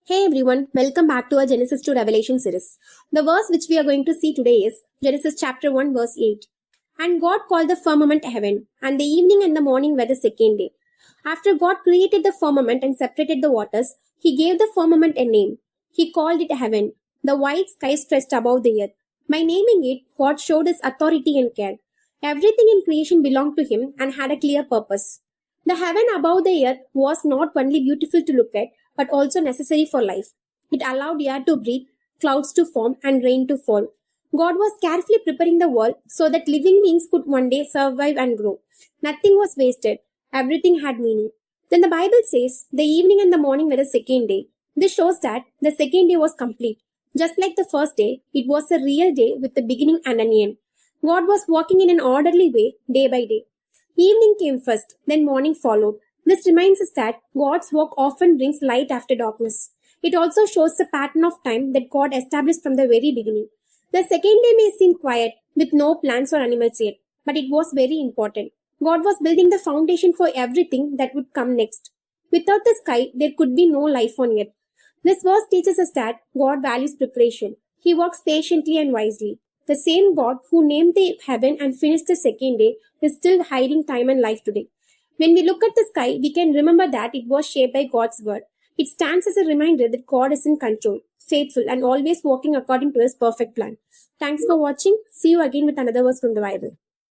Hey everyone, welcome back to our Genesis to Revelation series. The verse which we are going to see today is Genesis chapter 1 verse 8. And God called the firmament heaven, and the evening and the morning were the second day. After God created the firmament and separated the waters, he gave the firmament a name. He called it heaven, the wide sky stretched above the earth. By naming it, God showed his authority and care. Everything in creation belonged to him and had a clear purpose. The heaven above the earth was not only beautiful to look at, but also necessary for life. It allowed air to breathe, clouds to form, and rain to fall. God was carefully preparing the world so that living beings could one day survive and grow. Nothing was wasted. Everything had meaning. Then the Bible says, the evening and the morning were the second day. This shows that the second day was complete. Just like the first day, it was a real day with a beginning and an end. God was working in an orderly way, day by day. Evening came first, then morning followed. This reminds us that God's work often brings light after darkness. It also shows the pattern of time that God established from the very beginning. The second day may seem quiet, with no plants or animals yet, but it was very important. God was building the foundation for everything that would come next. Without the sky, there could be no life on earth. This verse teaches us that God values preparation. He works patiently and wisely. The same God who named the heaven and finished the second day is still hiding time and life today. When we look at the sky, we can remember that it was shaped by God's word. It stands as a reminder that God is in control, faithful, and always working according to his perfect plan. Thanks for watching. See you again with another verse from the Bible.